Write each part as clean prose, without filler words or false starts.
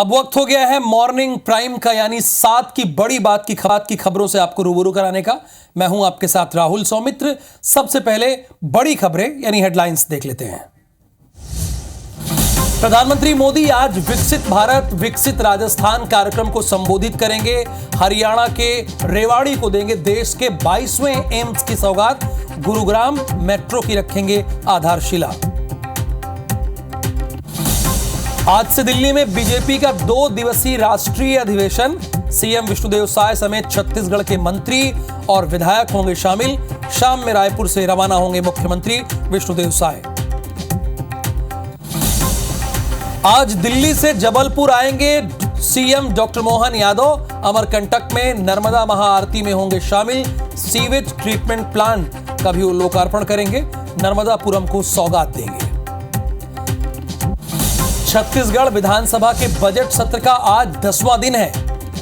अब वक्त हो गया है मॉर्निंग प्राइम का, यानी 7 की बड़ी बात की खबरों से आपको रूबरू कराने का। मैं हूं आपके साथ राहुल सौमित्र। सबसे पहले बड़ी खबरें यानी हेडलाइंस देख लेते हैं। प्रधानमंत्री मोदी आज विकसित भारत विकसित राजस्थान कार्यक्रम को संबोधित करेंगे। हरियाणा के रेवाड़ी को देंगे देश के 22वें एम्स की सौगात। गुरुग्राम मेट्रो की रखेंगे आधारशिला। आज से दिल्ली में बीजेपी का 2 दिवसीय राष्ट्रीय अधिवेशन। सीएम विष्णुदेव साय समेत छत्तीसगढ़ के मंत्री और विधायक होंगे शामिल। शाम में रायपुर से रवाना होंगे मुख्यमंत्री विष्णुदेव साय। आज दिल्ली से जबलपुर आएंगे सीएम डॉक्टर मोहन यादव। अमरकंटक में नर्मदा महाआरती में होंगे शामिल। सीवेज ट्रीटमेंट प्लांट का भी लोकार्पण करेंगे। नर्मदापुरम को सौगात देंगे। छत्तीसगढ़ विधानसभा के बजट सत्र का आज 10वां दिन है।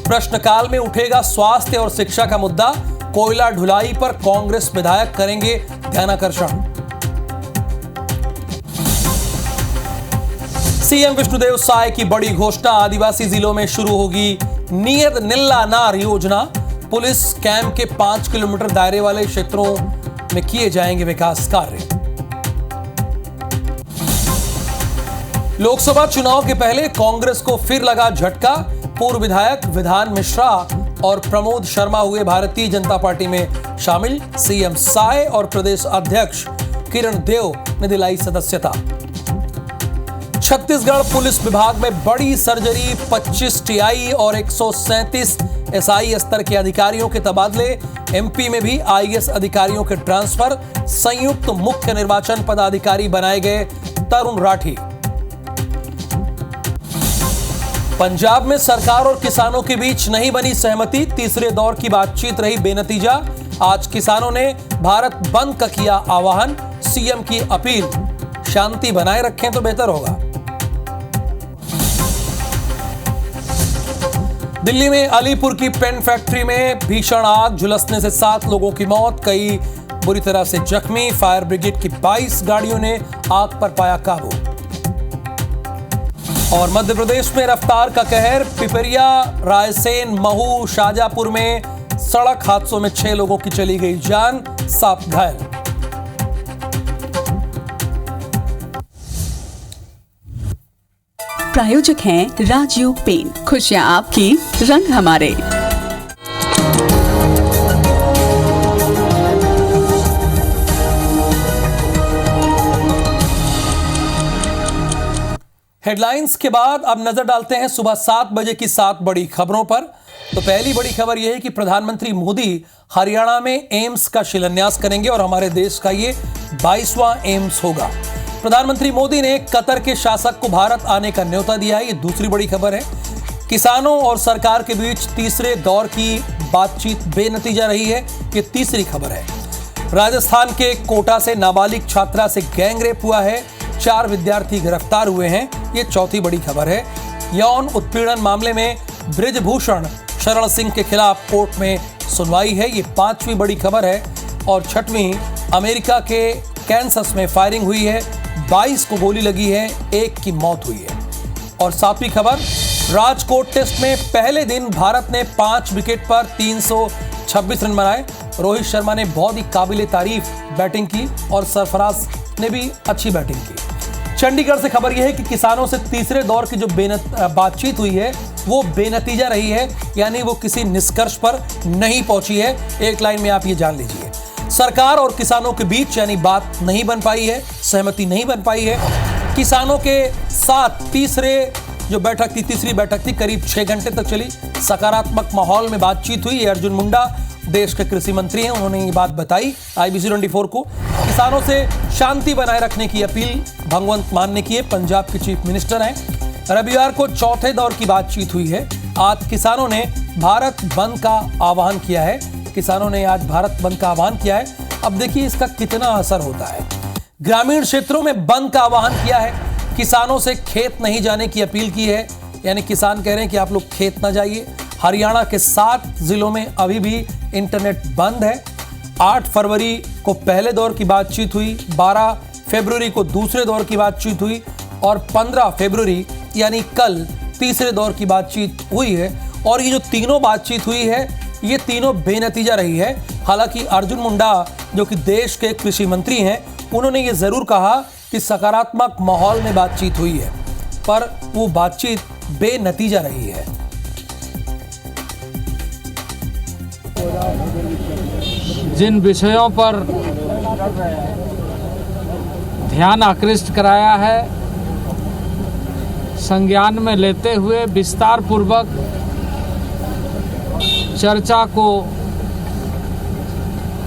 प्रश्नकाल में उठेगा स्वास्थ्य और शिक्षा का मुद्दा। कोयला ढुलाई पर कांग्रेस विधायक करेंगे ध्यानाकर्षण। सीएम विष्णुदेव साय की बड़ी घोषणा। आदिवासी जिलों में शुरू होगी नियत निल्ला नार योजना। पुलिस कैंप के 5 किलोमीटर दायरे वाले क्षेत्रों में किए जाएंगे विकास कार्य। लोकसभा चुनाव के पहले कांग्रेस को फिर लगा झटका। पूर्व विधायक विधान मिश्रा और प्रमोद शर्मा हुए भारतीय जनता पार्टी में शामिल। सीएम साय और प्रदेश अध्यक्ष किरण देव ने दिलाई सदस्यता। छत्तीसगढ़ पुलिस विभाग में बड़ी सर्जरी। 25 टीआई और 137 एसआई स्तर के अधिकारियों के तबादले। एमपी में भी आईएएस अधिकारियों के ट्रांसफर। संयुक्त मुख्य निर्वाचन पदाधिकारी बनाए गए तरुण राठी। पंजाब में सरकार और किसानों के बीच नहीं बनी सहमति। तीसरे दौर की बातचीत रही बेनतीजा। आज किसानों ने भारत बंद का किया आह्वान। सीएम की अपील, शांति बनाए रखें तो बेहतर होगा। दिल्ली में अलीपुर की पेन फैक्ट्री में भीषण आग। झुलसने से 7 लोगों की मौत, कई बुरी तरह से जख्मी। फायर ब्रिगेड की 22 गाड़ियों ने आग पर पाया काबू। और मध्य प्रदेश में रफ्तार का कहर। पिपरिया, रायसेन, महू, शाजापुर में सड़क हादसों में 6 लोगों की चली गई जान, 7 घायल। प्रायोजक हैं राजयोग पेंट। खुशियां आपकी, रंग हमारे। हेडलाइंस के बाद अब नजर डालते हैं सुबह 7 बजे की 7 बड़ी खबरों पर। तो पहली बड़ी खबर यह है कि प्रधानमंत्री मोदी हरियाणा में एम्स का शिलान्यास करेंगे और हमारे देश का ये 22वां एम्स होगा। प्रधानमंत्री मोदी ने कतर के शासक को भारत आने का न्योता दिया है। ये दूसरी बड़ी खबर है। किसानों और सरकार के बीच तीसरे दौर की बातचीत बेनतीजा रही है। ये तीसरी खबर है। राजस्थान के कोटा से नाबालिग छात्रा से गैंगरेप हुआ है। 4 विद्यार्थी गिरफ्तार हुए हैं। ये चौथी बड़ी खबर है। यौन उत्पीड़न मामले में बृजभूषण शरण सिंह के खिलाफ कोर्ट में सुनवाई है। ये 5वीं बड़ी खबर है। और 6वीं, अमेरिका के कैंसस में फायरिंग हुई है। 22 को गोली लगी है, 1 की मौत हुई है। और 7वीं खबर, राजकोट टेस्ट में पहले दिन भारत ने 5 विकेट पर 326 रन बनाए। रोहित शर्मा ने बहुत ही काबिले तारीफ बैटिंग की और सरफराज ने भी अच्छी बैटिंग की। चंडीगढ़ से खबर यह है कि किसानों से तीसरे दौर की जो बातचीत हुई है वो बेनतीजा रही है, यानी वो किसी निष्कर्ष पर नहीं पहुंची है। एक लाइन में आप ये जान लीजिए, सरकार और किसानों के बीच यानी बात नहीं बन पाई है, सहमति नहीं बन पाई है। किसानों के साथ तीसरी बैठक थी, करीब 6 घंटे तक चली। सकारात्मक माहौल में बातचीत हुई। अर्जुन मुंडा देश के कृषि मंत्री हैं, उन्होंने ये बात बताई IBC 24 को। किसानों से शांति बनाए रखने की अपील भगवंत मान ने की है। पंजाब के चीफ मिनिस्टर हैं। रविवार को चौथे दौर की बातचीत हुई है। आज किसानों ने भारत बंद का आह्वान किया है। अब देखिए इसका कितना असर होता है। ग्रामीण क्षेत्रों में बंद का आह्वान किया है। किसानों से खेत नहीं जाने की अपील की है, यानी किसान कह रहे हैं कि आप लोग खेत ना जाइए। हरियाणा के 7 जिलों में अभी भी इंटरनेट बंद है। 8 फरवरी को पहले दौर की बातचीत हुई, 12 फरवरी को दूसरे दौर की बातचीत हुई और 15 फरवरी यानी कल तीसरे दौर की बातचीत हुई है और ये जो तीनों बातचीत हुई है ये तीनों बेनतीजा रही है। हालांकि अर्जुन मुंडा जो कि देश के कृषि मंत्री हैं, उन्होंने ये जरूर कहा कि सकारात्मक माहौल में बातचीत हुई है, पर वो बातचीत बेनतीजा रही है। जिन विषयों पर ध्यान आकृष्ट कराया है, संज्ञान में लेते हुए विस्तार पूर्वक चर्चा को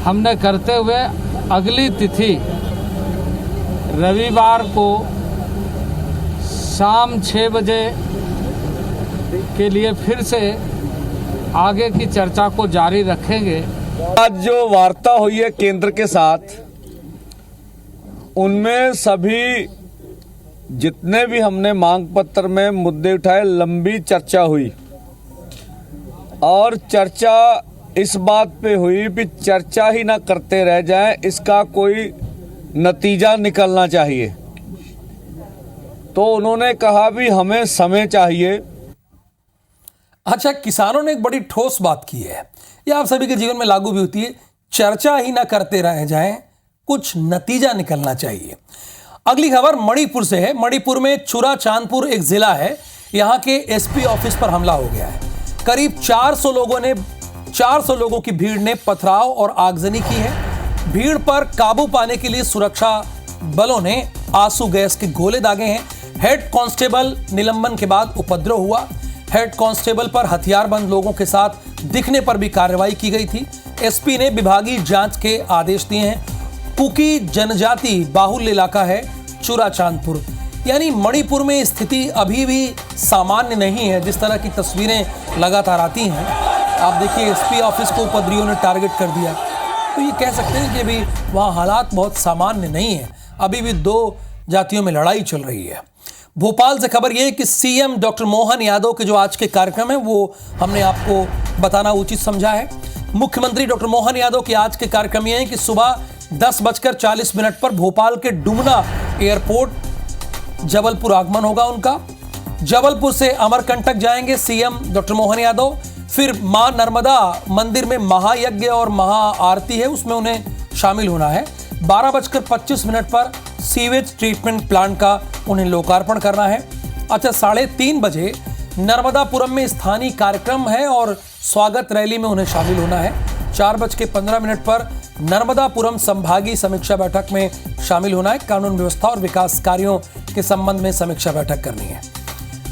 हमने करते हुए अगली तिथि रविवार को शाम 6 बजे के लिए फिर से आगे की चर्चा को जारी रखेंगे। आज जो वार्ता हुई है केंद्र के साथ, उनमें सभी जितने भी हमने मांग पत्र में मुद्दे उठाए, लंबी चर्चा हुई और चर्चा इस बात पे हुई कि चर्चा ही ना करते रह जाएं, इसका कोई नतीजा निकलना चाहिए। तो उन्होंने कहा भी हमें समय चाहिए। अच्छा, किसानों ने एक बड़ी ठोस बात की है, यह आप सभी के जीवन में लागू भी होती है, चर्चा ही ना करते रह जाएं, कुछ नतीजा निकलना चाहिए। अगली खबर मणिपुर से है। मणिपुर में चुराचांदपुर एक जिला है, यहां के एसपी ऑफिस पर हमला हो गया है। करीब 400 लोगों की भीड़ ने पथराव और आगजनी की है। भीड़ पर काबू पाने के लिए सुरक्षा बलों ने आंसू गैस के गोले दागे हैं। हेड कांस्टेबल निलंबन के बाद उपद्रव हुआ। हेड कांस्टेबल पर हथियारबंद लोगों के साथ दिखने पर भी कार्रवाई की गई थी। एसपी ने विभागीय जांच के आदेश दिए हैं। कुकी जनजाति बाहुल्य इलाका है चुराचांदपुर, यानी मणिपुर में स्थिति अभी भी सामान्य नहीं है। जिस तरह की तस्वीरें लगातार आती हैं, आप देखिए एसपी ऑफिस को उपद्रवियों ने टारगेट कर दिया, तो ये कह सकते हैं कि अभी वहाँ हालात बहुत सामान्य नहीं है। अभी भी दो जातियों में लड़ाई चल रही है। भोपाल से खबर यह है कि सीएम डॉक्टर मोहन यादव के जो आज के कार्यक्रम है वो हमने आपको बताना उचित समझा है। मुख्यमंत्री डॉक्टर मोहन यादव के आज के कार्यक्रम ये हैं कि सुबह 10:40 पर भोपाल के डुमना एयरपोर्ट जबलपुर आगमन होगा उनका। जबलपुर से अमरकंटक जाएंगे सीएम डॉक्टर मोहन यादव। फिर मां नर्मदा मंदिर में महायज्ञ और महाआरती है, उसमें उन्हें शामिल होना है। 12:25 पर सीवेज ट्रीटमेंट प्लांट का उन्हें लोकार्पण करना है। अच्छा, 3:30 बजे नर्मदापुरम में स्थानीय कार्यक्रम है और स्वागत रैली में उन्हें शामिल होना है। 4:15 पर नर्मदापुरम संभागीय समीक्षा बैठक में शामिल होना है। कानून व्यवस्था और विकास कार्यों के संबंध में समीक्षा बैठक करनी है।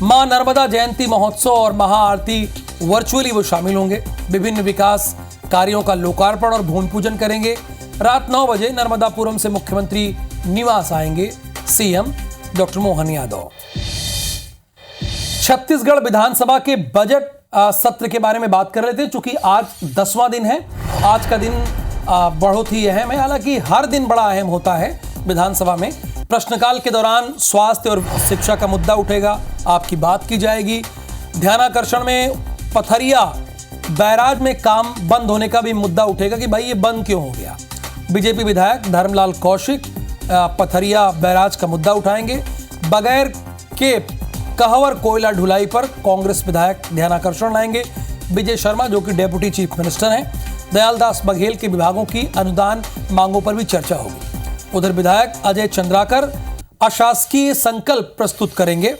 मां नर्मदा जयंती महोत्सव और महाआरती वर्चुअली वो शामिल होंगे। विभिन्न विकास कार्यों का लोकार्पण और भूमि पूजन करेंगे। रात 9 बजे नर्मदापुरम से मुख्यमंत्री निवास आएंगे सीएम डॉक्टर मोहन यादव। छत्तीसगढ़ विधानसभा के बजट सत्र के बारे में बात कर रहे थे। चूंकि आज 10वां दिन है, आज का दिन बहुत ही अहम है। हालांकि हर दिन बड़ा अहम होता है विधानसभा में। प्रश्नकाल के दौरान स्वास्थ्य और शिक्षा का मुद्दा उठेगा, आपकी बात की जाएगी। ध्यानाकर्षण में पथरिया बैराज में काम बंद होने का भी मुद्दा उठेगा कि भाई ये बंद क्यों हो गया। बीजेपी विधायक धर्मलाल कौशिक पथरिया बैराज का मुद्दा उठाएंगे। बगैर के कहवर कोयला ढुलाई पर कांग्रेस विधायक ध्यानाकर्षण लाएंगे। विजय शर्मा जो कि डेप्यूटी चीफ मिनिस्टर हैं, दयालदास बघेल के विभागों की अनुदान मांगों पर भी चर्चा होगी। उधर विधायक अजय चंद्राकर अशासकीय संकल्प प्रस्तुत करेंगे।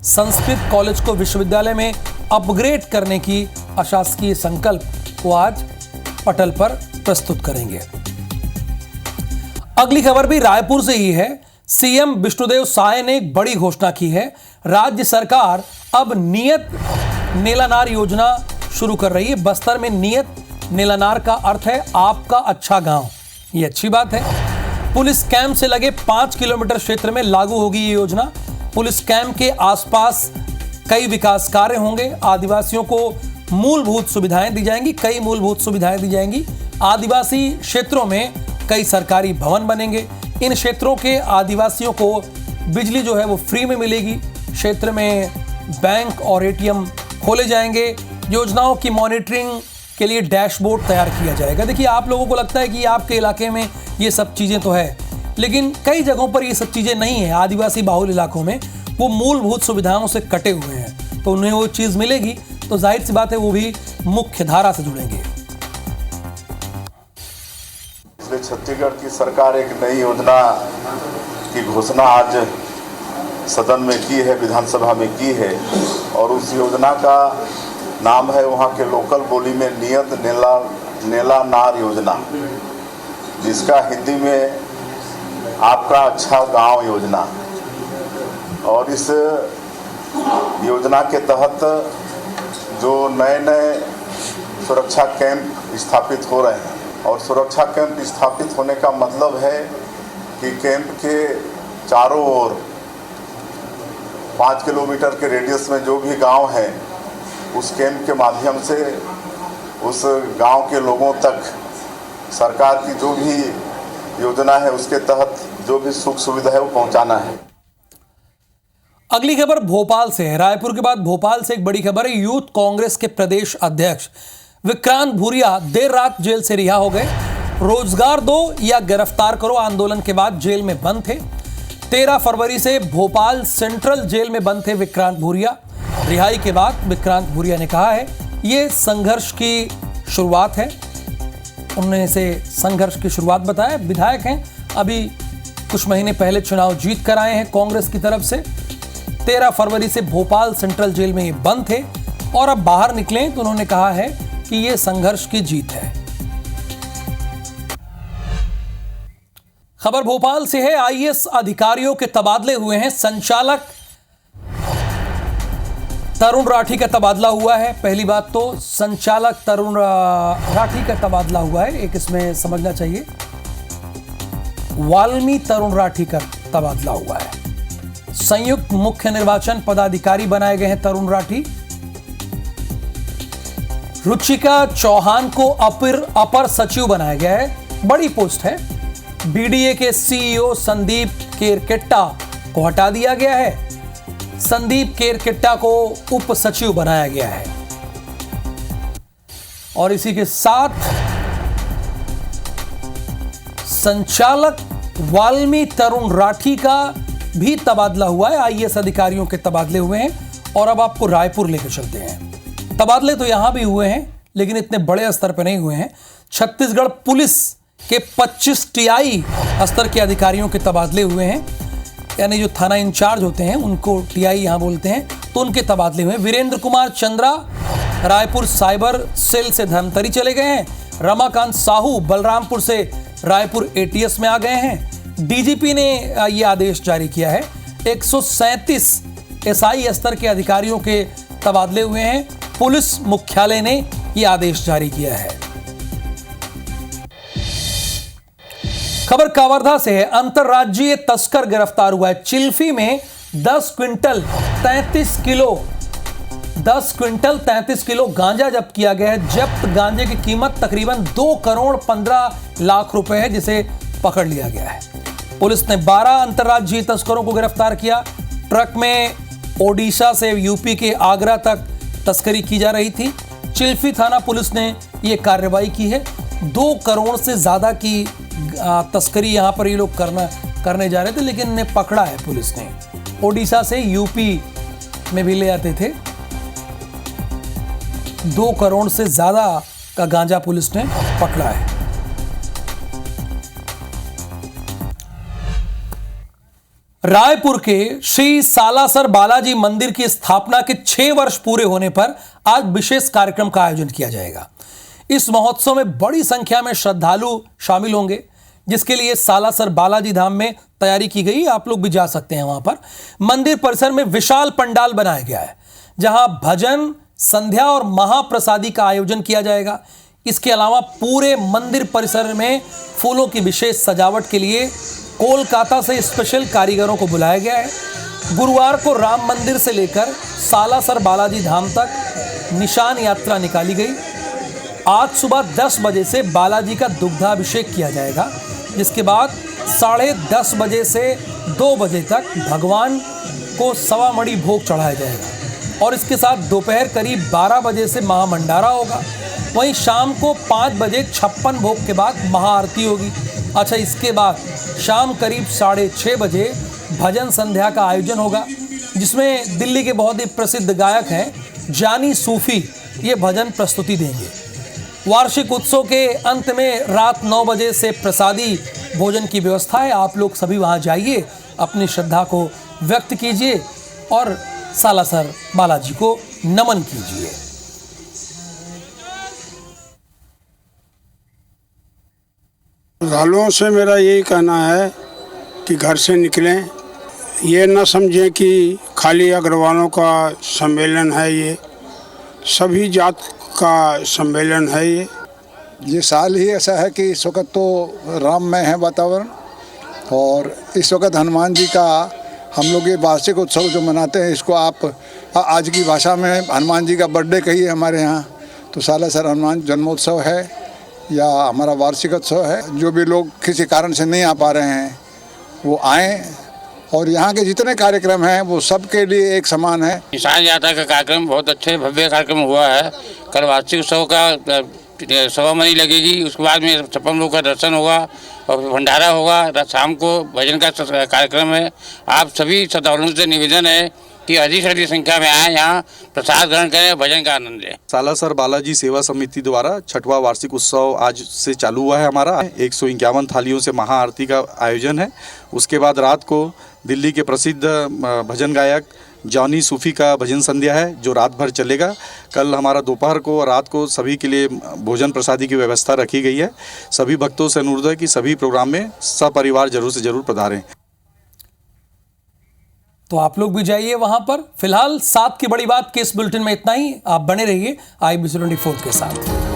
संस्कृत कॉलेज को विश्वविद्यालय में अपग्रेड करने की अशासकीय संकल्प को आज पटल पर प्रस्तुत करेंगे। अगली खबर भी रायपुर से ही है। सीएम विष्णुदेव साय ने एक बड़ी घोषणा की है। राज्य सरकार अब नियत नेलानार योजना शुरू कर रही है। बस्तर में नियत नेलानार का अर्थ है आपका अच्छा गांव। ये अच्छी बात है। पुलिस कैंप से लगे 5 किलोमीटर क्षेत्र में लागू होगी ये योजना। पुलिस कैंप के आसपास कई विकास कार्य होंगे। आदिवासियों को मूलभूत सुविधाएं दी जाएंगी, कई मूलभूत सुविधाएं दी जाएंगी। आदिवासी क्षेत्रों में कई सरकारी भवन बनेंगे। इन क्षेत्रों के आदिवासियों को बिजली जो है वो फ्री में मिलेगी। क्षेत्र में बैंक और एटीएम खोले जाएंगे। योजनाओं की मॉनिटरिंग के लिए डैशबोर्ड तैयार किया जाएगा। देखिए, आप लोगों को लगता है कि आपके इलाके में ये सब चीज़ें तो है, लेकिन कई जगहों पर ये सब चीज़ें नहीं है। आदिवासी बाहुल इलाकों में वो मूलभूत सुविधाओं से कटे हुए हैं। तो उन्हें वो चीज़ मिलेगी, तो जाहिर सी बात है वो भी मुख्य धारा से जुड़ेंगे। इसलिए छत्तीसगढ़ की सरकार एक नई योजना की घोषणा आज सदन में की है, विधानसभा में की है, और उस योजना का नाम है वहाँ के लोकल बोली में नियत नेला नार योजना, जिसका हिंदी में आपका अच्छा गांव योजना। और इस योजना के तहत जो नए सुरक्षा कैंप स्थापित हो रहे हैं, और सुरक्षा कैंप स्थापित होने का मतलब है कि कैंप के चारों ओर 5 किलोमीटर के रेडियस में जो भी गांव हैं, उस कैंप के माध्यम से उस गांव के लोगों तक सरकार की जो भी योजना है उसके तहत जो भी सुख सुविधा है वो पहुंचाना है। अगली खबर भोपाल से है। रायपुर के बाद भोपाल से एक बड़ी खबर है। यूथ कांग्रेस के प्रदेश अध्यक्ष विक्रांत भूरिया देर रात जेल से रिहा हो गए। रोजगार दो या गिरफ्तार करो आंदोलन के बाद जेल में बंद थे। 13 फरवरी से भोपाल सेंट्रल जेल में बंद थे विक्रांत भूरिया। रिहाई के बाद विक्रांत भूरिया ने कहा है ये संघर्ष की शुरुआत है। उन्होंने इसे संघर्ष की शुरुआत बताया। विधायक हैं, अभी कुछ महीने पहले चुनाव जीत कर आए हैं कांग्रेस की तरफ से। 13 फरवरी से भोपाल सेंट्रल जेल में ये बंद थे और अब बाहर निकले तो उन्होंने कहा है कि ये संघर्ष की जीत है। खबर भोपाल से है। आईएएस अधिकारियों के तबादले हुए हैं। संचालक तरुण राठी का तबादला हुआ है। पहली बात तो संचालक तरुण राठी का तबादला हुआ है, एक इसमें समझना चाहिए। वाल्मी तरुण राठी का तबादला हुआ है। संयुक्त मुख्य निर्वाचन पदाधिकारी बनाए गए हैं तरुण राठी। रुचिका चौहान को अपर सचिव बनाया गया है, बड़ी पोस्ट है। बीडीए के सीईओ संदीप केरकेट्टा को हटा दिया गया है। संदीप केरकेट्टा को उप सचिव बनाया गया है। और इसी के साथ संचालक वाल्मी तरुण राठी का भी तबादला हुआ है। आईएएस अधिकारियों के तबादले हुए हैं। और अब आपको रायपुर लेकर चलते हैं। तबादले तो यहां भी हुए हैं लेकिन इतने बड़े स्तर पर नहीं हुए हैं। छत्तीसगढ़ पुलिस के 25 टीआई स्तर के अधिकारियों के तबादले हुए हैं, यानी जो थाना इंचार्ज होते हैं उनको टीआई यहां बोलते हैं, तो उनके तबादले हुए। वीरेंद्र कुमार चंद्रा रायपुर साइबर सेल से धमतरी चले गए हैं। रमाकांत साहू बलरामपुर से रायपुर एटीएस में आ गए हैं। डीजीपी ने यह आदेश जारी किया है। 137 एसआई स्तर के अधिकारियों के तबादले हुए हैं। पुलिस मुख्यालय ने यह आदेश जारी किया है। खबर कावर्धा से है। अंतरराज्यीय तस्कर गिरफ्तार हुआ है। चिल्फी में 10 क्विंटल 33 किलो गांजा जब्त किया गया है। जब्त गांजे की कीमत तकरीबन 2 करोड़ 15 लाख रुपए है, जिसे पकड़ लिया गया है। पुलिस ने 12 अंतरराज्यीय तस्करों को गिरफ्तार किया। ट्रक में ओडिशा से यूपी के आगरा तक तस्करी की जा रही थी। चिल्फी थाना पुलिस ने यह कार्रवाई की है। 2 करोड़ से ज्यादा की तस्करी यहां पर ये लोग करने जा रहे थे, लेकिन इन्हें पकड़ा है पुलिस ने। ओडिशा से यूपी में भी ले आते थे। 2 करोड़ से ज्यादा का गांजा पुलिस ने पकड़ा है। रायपुर के श्री सालासर बालाजी मंदिर की स्थापना के 6 वर्ष पूरे होने पर आज विशेष कार्यक्रम का आयोजन किया जाएगा। इस महोत्सव में बड़ी संख्या में श्रद्धालु शामिल होंगे, जिसके लिए सालासर बालाजी धाम में तैयारी की गई। आप लोग भी जा सकते हैं वहां पर। मंदिर परिसर में विशाल पंडाल बनाया गया है, जहां भजन, संध्या और महाप्रसादी का आयोजन किया जाएगा। इसके अलावा पूरे मंदिर परिसर में फूलों की विशेष सजावट के लिए कोलकाता से स्पेशल कारीगरों को बुलाया गया है। गुरुवार को राम मंदिर से लेकर सालासर बालाजी धाम तक निशान यात्रा निकाली गई। आज सुबह 10 बजे से बालाजी का दुग्धाभिषेक किया जाएगा, जिसके बाद 10:30 बजे से 2 बजे तक भगवान को सवा मणि भोग चढ़ाया जाएगा। और इसके साथ दोपहर करीब 12 बजे से महामंडारा होगा। वहीं शाम को 5 बजे 56 भोग के बाद महाआरती होगी। अच्छा, इसके बाद शाम करीब 6:30 बजे भजन संध्या का आयोजन होगा। जिसमें दिल्ली के बहुत ही प्रसिद्ध गायक हैं जानी सूफी ये भजन प्रस्तुति देंगे। वार्षिक उत्सव के अंत में रात 9 बजे से प्रसादी भोजन की व्यवस्था है। आप लोग सभी वहां जाइए, अपनी श्रद्धा को व्यक्त कीजिए और सालासर बालाजी को नमन कीजिए। श्रद्धालुओं से मेरा यही कहना है कि घर से निकलें, ये न समझें कि खाली अग्रवालों का सम्मेलन है, ये सभी जात का सम्मेलन है। ये साल ही ऐसा है कि इस वक्त तो राममय है वातावरण, और इस वक्त हनुमान जी का हम लोग ये वार्षिक उत्सव जो मनाते हैं, इसको आप आज की भाषा में हनुमान जी का बर्थडे कहिए हमारे यहाँ, तो सालासर हनुमान जन्मोत्सव है या हमारा वार्षिक उत्सव है। जो भी लोग किसी कारण से नहीं आ पा रहे हैं वो आएँ, और यहाँ के जितने कार्यक्रम हैं वो सबके लिए एक समान है। निशान यात्रा का कार्यक्रम बहुत अच्छे भव्य कार्यक्रम हुआ है। कल वार्षिक उत्सव का सभामणि लगेगी, उसके बाद में 56 लोग का दर्शन होगा और भंडारा होगा। शाम को भजन का कार्यक्रम है। आप सभी श्रद्धालुओं से निवेदन है कि अधिक से अधिक संख्या में आए, यहाँ प्रसाद ग्रहण करें, भजन का आनंद लें। सालासर बालाजी सेवा समिति द्वारा 6वां वार्षिक उत्सव आज से चालू हुआ है। हमारा 151 थालियों से महाआरती का आयोजन है। उसके बाद रात को दिल्ली के प्रसिद्ध भजन गायक जॉनी सूफी का भजन संध्या है, जो रात भर चलेगा। कल हमारा दोपहर को और रात को सभी के लिए भोजन प्रसादी की व्यवस्था रखी गई है। सभी भक्तों से अनुरोध है कि सभी प्रोग्राम में सपरिवार जरूर से जरूर पधारें। तो आप लोग भी जाइए वहां पर। फिलहाल 7 की बड़ी बात के इस बुलेटिन में इतना ही। आप बने रहिए IBC 24 के साथ।